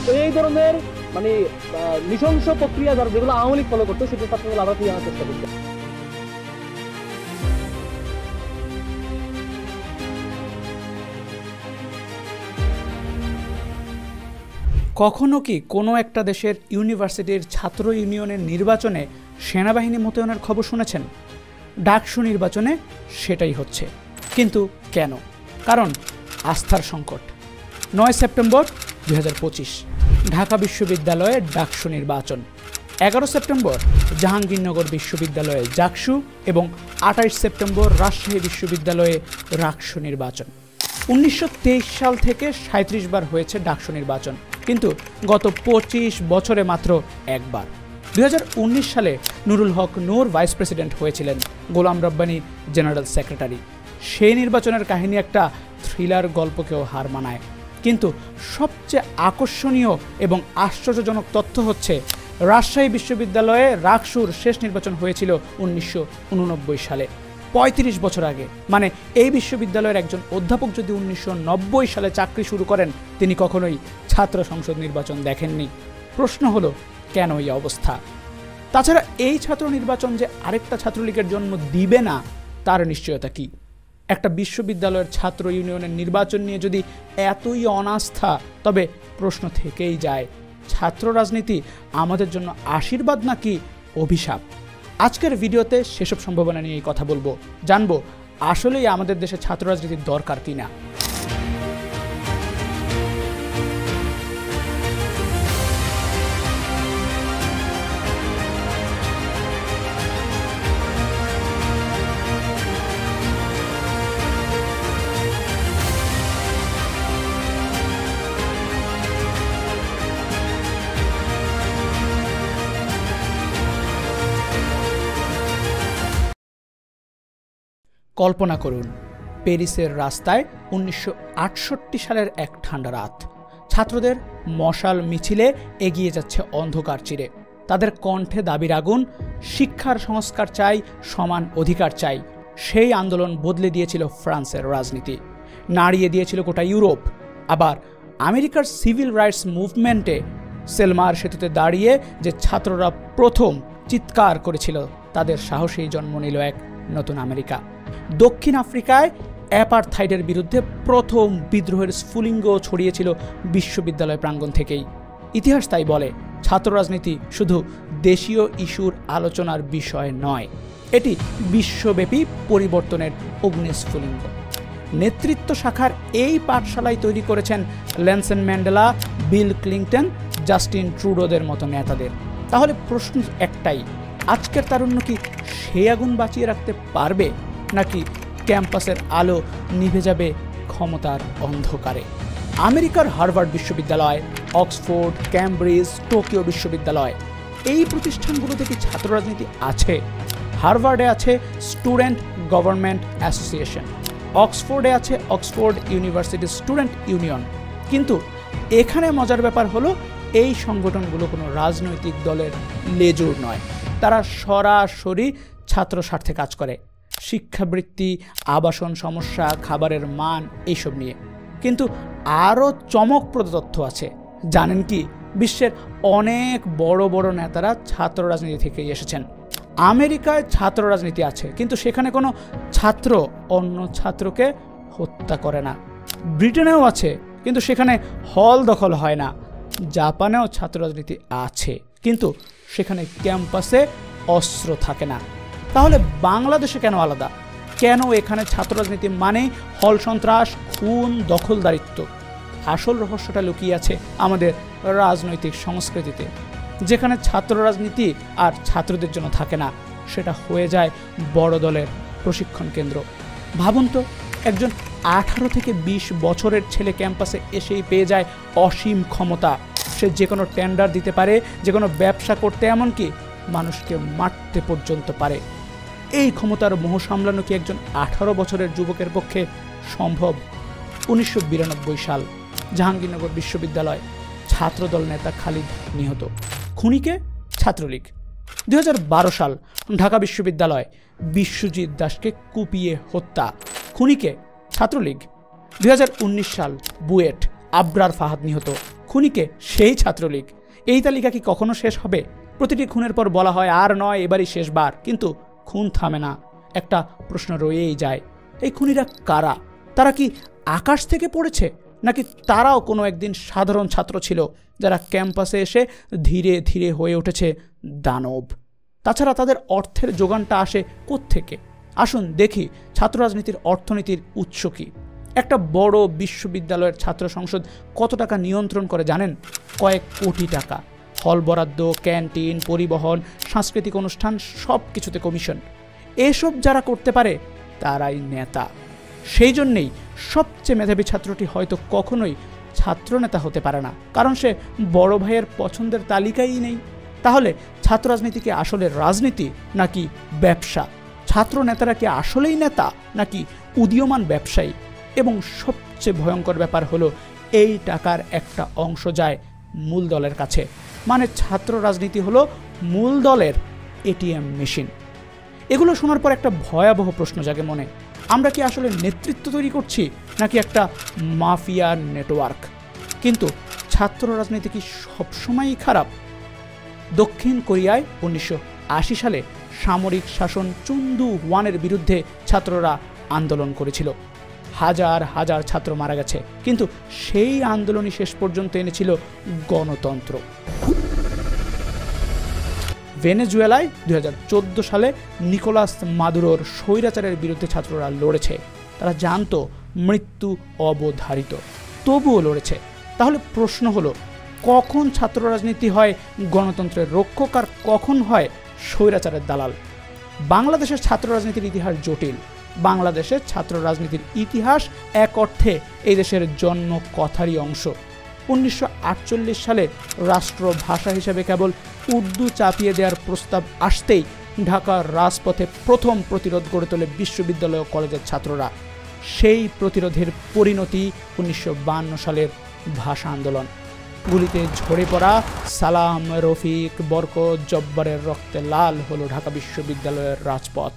তো এই ধরনের মানে নৃশংস প্রক্রিয়া যেগুলো আওয়ামী লীগ ফলো করতো সেটা ছাত্রদল আবার ফিরে আনার চেষ্টা করতো। কখনো কি কোনো একটা দেশের ইউনিভার্সিটির ছাত্র ইউনিয়নের নির্বাচনে সেনাবাহিনী মোতায়েনের খবর শুনেছেন? ডাকসু নির্বাচনে সেটাই হচ্ছে। কিন্তু কেন? কারণ আস্থার সংকট। 9 সেপ্টেম্বর 2025 ঢাকা বিশ্ববিদ্যালয়ে ডাকসু নির্বাচন, 11 সেপ্টেম্বর জাহাঙ্গীরনগর বিশ্ববিদ্যালয়ে জাকসু এবং 28 সেপ্টেম্বর রাজশাহী বিশ্ববিদ্যালয়ে রাকসু নির্বাচন। 1923 সাল থেকে 37 বার হয়েছে ডাকসু নির্বাচন, কিন্তু গত 25 বছরে মাত্র একবার। 2019 সালে নুরুল হক নূর ভাইস প্রেসিডেন্ট হয়েছিলেন, গোলাম রব্বানী জেনারেল সেক্রেটারি। সেই নির্বাচনের কাহিনী একটা থ্রিলার গল্পকেও হার মানায়। কিন্তু সবচেয়ে আকর্ষণীয় এবং আশ্চর্যজনক তথ্য হচ্ছে রাজশাহী বিশ্ববিদ্যালয়ে রাকসুর শেষ নির্বাচন হয়েছিল 1989 সালে, 35 বছর আগে। মানে এই বিশ্ববিদ্যালয়ের একজন অধ্যাপক যদি 1990 সালে চাকরি শুরু করেন, তিনি কখনোই ছাত্র সংসদ নির্বাচন দেখেননি। প্রশ্ন হলো, কেন এই অবস্থা? তাছাড়া এই ছাত্র নির্বাচন যে আরেকটা ছাত্রলীগের জন্ম দিবে না, তার নিশ্চয়তা কি? একটা বিশ্ববিদ্যালয়ের ছাত্র ইউনিয়নের নির্বাচন নিয়ে যদি এতই অনাস্থা, তবে প্রশ্ন থেকেই যায়, ছাত্র রাজনীতি আমাদের জন্য আশীর্বাদ নাকি অভিশাপ? আজকের ভিডিওতে সেসব সম্ভাবনা নিয়েই কথা বলবো, জানবো আসলেই আমাদের দেশে ছাত্র রাজনীতির দরকার কিনা। কল্পনা করুন, প্যারিসের রাস্তায় 1968 সালের এক ঠান্ডা রাত। ছাত্রদের মশাল মিছিলে এগিয়ে যাচ্ছে অন্ধকার চিরে। তাদের কণ্ঠে দাবির আগুন, শিক্ষার সংস্কার চাই, সমান অধিকার চাই। সেই আন্দোলন বদলে দিয়েছিল ফ্রান্সের রাজনীতি, নাড়িয়ে দিয়েছিল গোটা ইউরোপ। আবার আমেরিকার সিভিল রাইটস মুভমেন্টে সেলমার সেতুতে দাঁড়িয়ে যে ছাত্ররা প্রথম চিৎকার করেছিল, তাদের সাহসেই জন্ম নিল এক নতুন আমেরিকা। দক্ষিণ আফ্রিকায় অ্যাপারথাইডের বিরুদ্ধে প্রথম বিদ্রোহের স্ফুলিঙ্গ ছড়িয়েছিল বিশ্ববিদ্যালয় প্রাঙ্গণ থেকেই। ইতিহাস তাই বলে, ছাত্র রাজনীতি শুধু দেশীয় ইস্যুর আলোচনার বিষয় নয়, এটি বিশ্বব্যাপী পরিবর্তনের অগ্নিস্ফুলিঙ্গ। নেতৃত্ব শাখার এই পাঠশালায় তৈরি করেছেন Nelson Mandela, Bill Clinton, Justin ট্রুডোদের মতো নেতাদের। তাহলে প্রশ্ন একটাই, আজকের তারুণ্য কি সেই আগুন বাঁচিয়ে রাখতে পারবে, নাকি ক্যাম্পাসের আলো নিভে যাবে ক্ষমতার অন্ধকারে? আমেরিকার হার্ভার্ড বিশ্ববিদ্যালয়, অক্সফোর্ড, ক্যামব্রিজ, টোকিও বিশ্ববিদ্যালয়, এই প্রতিষ্ঠানগুলোতে কি ছাত্র রাজনীতি আছে? হার্ভার্ডে আছে স্টুডেন্ট গভর্নমেন্ট অ্যাসোসিয়েশন, অক্সফোর্ডে আছে অক্সফোর্ড ইউনিভার্সিটি স্টুডেন্ট ইউনিয়ন। কিন্তু এখানে মজার ব্যাপার হলো, এই সংগঠনগুলো কোনো রাজনৈতিক দলের লেজুর নয়। তারা সরাসরি ছাত্র স্বার্থে কাজ করে, শিক্ষাবৃত্তি, আবাসন সমস্যা, খাবারের মান, এইসব নিয়ে। কিন্তু আরও চমকপ্রদ তথ্য আছে, জানেন কি? বিশ্বের অনেক বড় বড় নেতারা ছাত্র রাজনীতি থেকেই এসেছেন। আমেরিকায় ছাত্র রাজনীতি আছে, কিন্তু সেখানে কোনো ছাত্র অন্য ছাত্রকে হত্যা করে না। ব্রিটেনেও আছে, কিন্তু সেখানে হল দখল হয় না। জাপানেও ছাত্র রাজনীতি আছে, কিন্তু সেখানে ক্যাম্পাসে অস্ত্র থাকে না। তাহলে বাংলাদেশে কেন আলাদা? কেন এখানে ছাত্র রাজনীতি মানে হল সন্ত্রাস, খুন, দখলদারিত্ব? আসল রহস্যটা লুকিয়ে আছে আমাদের রাজনৈতিক সংস্কৃতিতে, যেখানে ছাত্র রাজনীতি আর ছাত্রদের জন্য থাকে না, সেটা হয়ে যায় বড় দলের প্রশিক্ষণ কেন্দ্র। ভাবুন তো, একজন 18 থেকে 20 বছরের ছেলে ক্যাম্পাসে এসেই পেয়ে যায় অসীম ক্ষমতা। সে যে কোনো টেন্ডার দিতে পারে, যে কোনো ব্যবসা করতে, এমনকি মানুষকে মারতে পর্যন্ত পারে। এই ক্ষমতার মোহ সামলানো কি একজন 18 বছরের যুবকের পক্ষে সম্ভব? 1992 সাল, জাহাঙ্গীরনগর বিশ্ববিদ্যালয়, ছাত্রদল নেতা খালিদ নিহত, খুনিকে ছাত্রলীগ। 2012 সাল, ঢাকা বিশ্ববিদ্যালয়, বিশ্বজিৎ দাসকে কুপিয়ে হত্যা, খুনিকে ছাত্রলীগ। 2019 সাল, বুয়েট, আবরার ফাহাদ নিহত, খুনিকে সেই ছাত্রলীগ। এই তালিকা কি কখনো শেষ হবে? প্রতিটি খুনের পর বলা হয় আর নয়, এবারই শেষবার, কিন্তু খুন থামে না। একটা প্রশ্ন রয়েই যায়, এই খুনিরা কারা? তারা কি আকাশ থেকে পড়েছে, নাকি তারাও কোনো একদিন সাধারণ ছাত্র ছিল যারা ক্যাম্পাসে এসে ধীরে ধীরে হয়ে উঠেছে দানব? তাছাড়া তাদের অর্থের যোগানটা আসে কোত্থেকে? আসুন দেখি ছাত্র রাজনীতির অর্থনীতির উৎস কী। একটা বড় বিশ্ববিদ্যালয়ের ছাত্র সংসদ কত টাকা নিয়ন্ত্রণ করে জানেন? কয়েক কোটি টাকা। হল বরাদ্দ, ক্যান্টিন, পরিবহন, সাংস্কৃতিক অনুষ্ঠান, সব কিছুতে কমিশন। এসব যারা করতে পারে তারাই নেতা। সেই জন্যেই সবচেয়ে মেধাবী ছাত্রটি হয়তো কখনোই ছাত্রনেতা হতে পারে না, কারণ সে বড় ভাইয়ের পছন্দের তালিকাই নেই। তাহলে ছাত্র রাজনীতি কি আসলে রাজনীতি নাকি ব্যবসা? ছাত্র নেতারা কি আসলেই নেতা নাকি উদীয়মান ব্যবসায়ী? এবং সবচেয়ে ভয়ঙ্কর ব্যাপার হলো, এই টাকার একটা অংশ যায় মূল দলের কাছে। মানে ছাত্র রাজনীতি হলো মূল দলের এটিএম মেশিন। এগুলো শোনার পর একটা ভয়াবহ প্রশ্ন জাগে মনে, আমরা কি আসলে নেতৃত্ব তৈরি করছি নাকি একটা মাফিয়া নেটওয়ার্ক? কিন্তু ছাত্র রাজনীতি কি সবসময়ই খারাপ? দক্ষিণ কোরিয়ায় 1980 সালে সামরিক শাসন চুন্দু ওয়ানের বিরুদ্ধে ছাত্ররা আন্দোলন করেছিল। হাজার হাজার ছাত্র মারা গেছে, কিন্তু সেই আন্দোলনই শেষ পর্যন্ত এনেছিল গণতন্ত্র। ভেনেজুয়েলায় 2014 সালে নিকোলাস মাদুরোর স্বৈরাচারের বিরুদ্ধে ছাত্ররা লড়েছে। তারা জানতো মৃত্যু অবধারিত, তবুও লড়েছে। তাহলে প্রশ্ন হলো, কখন ছাত্র রাজনীতি হয় গণতন্ত্রের রক্ষক আর কখন হয় স্বৈরাচারের দালাল? বাংলাদেশের ছাত্র রাজনীতির ইতিহাস জটিল। বাংলাদেশের ছাত্র রাজনীতির ইতিহাস এক অর্থে এই দেশের জন্ম কথারই অংশ। 1948 সালে রাষ্ট্রভাষা হিসেবে কেবল উর্দু চাপিয়ে দেওয়ার প্রস্তাব আসতেই ঢাকার রাজপথে প্রথম প্রতিরোধ গড়ে তোলে বিশ্ববিদ্যালয় ও কলেজের ছাত্ররা। সেই প্রতিরোধের পরিণতি 1952 সালের ভাষা আন্দোলন। গুলিতে ঝরে পড়া সালাম, রফিক, বরকত, জব্বারের রক্তে লাল হলো ঢাকা বিশ্ববিদ্যালয়ের রাজপথ।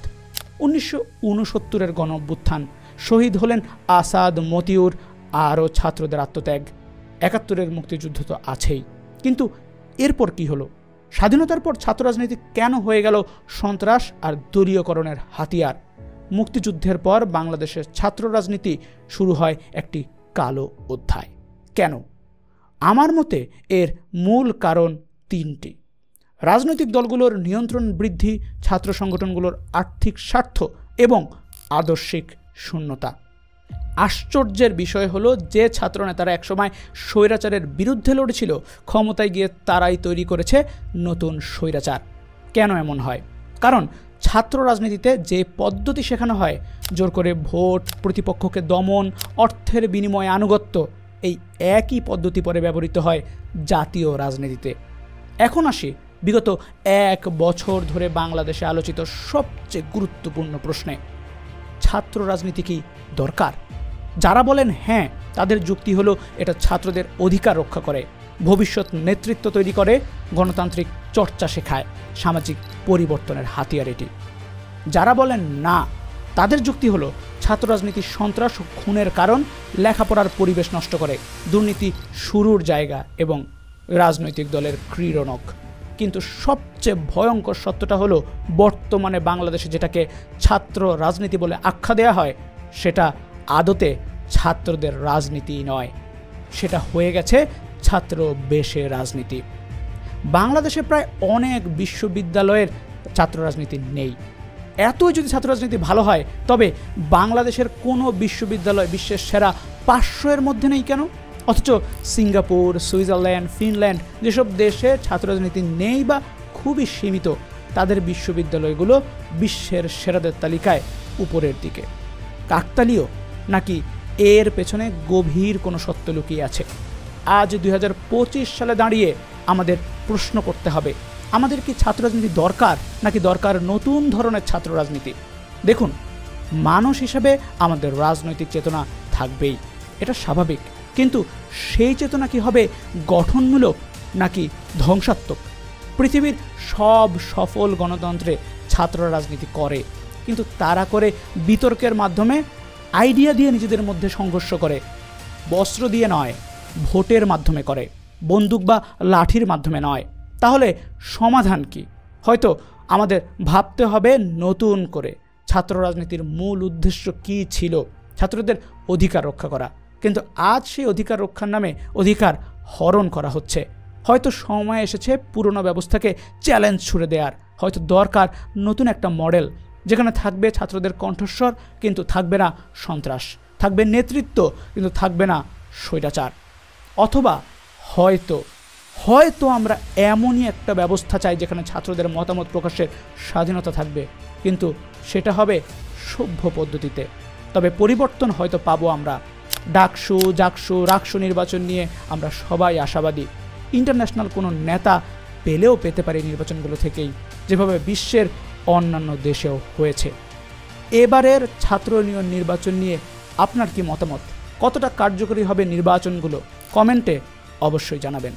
1969-এর গণ অভ্যুত্থান, শহীদ হলেন আসাদ, মতিউর, আরও ছাত্রদের আত্মত্যাগ। 71-এর মুক্তিযুদ্ধ তো আছেই, কিন্তু এরপর কি হলো? স্বাধীনতার পর ছাত্র রাজনীতি কেন হয়ে গেল সন্ত্রাস আর দলীয়করণের হাতিয়ার? মুক্তিযুদ্ধের পর বাংলাদেশের ছাত্র রাজনীতি শুরু হয় একটি কালো অধ্যায়। কেন? আমার মতে এর মূল কারণ তিনটি। রাজনৈতিক দলগুলোর নিয়ন্ত্রণ বৃদ্ধি, ছাত্র সংগঠনগুলোর আর্থিক স্বার্থ এবং আদর্শিক শূন্যতা। আশ্চর্যের বিষয় হলো, যে ছাত্রনেতারা একসময় স্বৈরাচারের বিরুদ্ধে লড়েছিল, ক্ষমতায় গিয়ে তারাই তৈরি করেছে নতুন স্বৈরাচার। কেন এমন হয়? কারণ ছাত্র রাজনীতিতে যে পদ্ধতি শেখানো হয়, জোর করে ভোট, প্রতিপক্ষকে দমন, অর্থের বিনিময়ে আনুগত্য, এই একই পদ্ধতি পরে ব্যবহৃত হয় জাতীয় রাজনীতিতে। এখন আসি বিগত 1 বছর ধরে বাংলাদেশে আলোচিত সবচেয়ে গুরুত্বপূর্ণ প্রশ্নে, ছাত্র রাজনীতি কি দরকার? যারা বলেন হ্যাঁ, তাদের যুক্তি হলো এটা ছাত্রদের অধিকার রক্ষা করে, ভবিষ্যৎ নেতৃত্ব তৈরি করে, গণতান্ত্রিক চর্চা শেখায়, সামাজিক পরিবর্তনের হাতিয়ার এটি। যারা বলেন না, তাদের যুক্তি হলো ছাত্র রাজনীতি সন্ত্রাস ও খুনের কারণ, লেখাপড়ার পরিবেশ নষ্ট করে, দুর্নীতি শুরুর জায়গা এবং রাজনৈতিক দলের ক্রীড়নক। কিন্তু সবচেয়ে ভয়ঙ্কর সত্যটা হলো, বর্তমানে বাংলাদেশে যেটাকে ছাত্র রাজনীতি বলে আখ্যা দেওয়া হয়, সেটা আদতে ছাত্রদের রাজনীতি নয়, সেটা হয়ে গেছে ছাত্র বেশে রাজনীতি। বাংলাদেশে প্রায় অনেক বিশ্ববিদ্যালয়ের ছাত্র রাজনীতি নেই। এতই যদি ছাত্র রাজনীতি ভালো হয়, তবে বাংলাদেশের কোনো বিশ্ববিদ্যালয় বিশ্বের সেরা 500-এর মধ্যে নেই কেন? অথচ সিঙ্গাপুর, সুইজারল্যান্ড, ফিনল্যান্ড যেসব দেশে ছাত্র রাজনীতি নেই বা খুবই সীমিত, তাদের বিশ্ববিদ্যালয়গুলো বিশ্বের সেরাদের তালিকায় উপরের দিকে। কাকতালীয় নাকি এর পেছনে গভীর কোনো সত্য লুকিয়ে আছে? আজ 2025 সালে দাঁড়িয়ে আমাদের প্রশ্ন করতে হবে, আমাদের কি ছাত্র রাজনীতি দরকার, নাকি দরকার নতুন ধরনের ছাত্র রাজনীতি? দেখুন, মানুষ হিসেবে আমাদের রাজনৈতিক চেতনা থাকবেই, এটা স্বাভাবিক। কিন্তু সেই চেতনা কি হবে গঠনমূলক নাকি ধ্বংসাত্মক? পৃথিবীর সব সফল গণতন্ত্রে ছাত্র রাজনীতি করে, কিন্তু তারা করে বিতর্কের মাধ্যমে, আইডিয়া দিয়ে নিজেদের মধ্যে সংঘর্ষ করে, বস্ত্র দিয়ে নয়, ভোটের মাধ্যমে করে। বন্দুক বা লাঠির মাধ্যমে নয়। তাহলে সমাধান কি? হয়তো আমাদের ভাবতে হবে নতুন করে ছাত্র রাজনীতির মূল উদ্দেশ্য কী ছিল, ছাত্রদের অধিকার রক্ষা করা। কিন্তু আজ সেই অধিকার রক্ষার নামে অধিকার হরণ করা হচ্ছে। হয়তো সময় এসেছে পুরনো ব্যবস্থাকে চ্যালেঞ্জ ছুড়ে দেওয়ার। হয়তো দরকার নতুন একটা মডেল, যেখানে থাকবে ছাত্রদের কণ্ঠস্বর কিন্তু থাকবে না সন্ত্রাস, থাকবে নেতৃত্ব কিন্তু থাকবে না স্বৈরাচার। অথবা হয়তো আমরা এমনই একটা ব্যবস্থা চাই যেখানে ছাত্রদের মতামত প্রকাশের স্বাধীনতা থাকবে, কিন্তু সেটা হবে সভ্য পদ্ধতিতে। তবে পরিবর্তন হয়তো পাবো আমরা। ডাকসু, জাকসু, রাকসু নির্বাচন নিয়ে আমরা সবাই আশাবাদী। ইন্টারন্যাশনাল কোনো নেতা পেলেও পেতে পারে নির্বাচনগুলো থেকেই, যেভাবে বিশ্বের অন্যান্য দেশেও হয়েছে। এবারের ছাত্র ইউনিয়ন নির্বাচন নিয়ে আপনার কি মতামত? কতটা কার্যকরী হবে নির্বাচনগুলো? কমেন্টে অবশ্যই জানাবেন।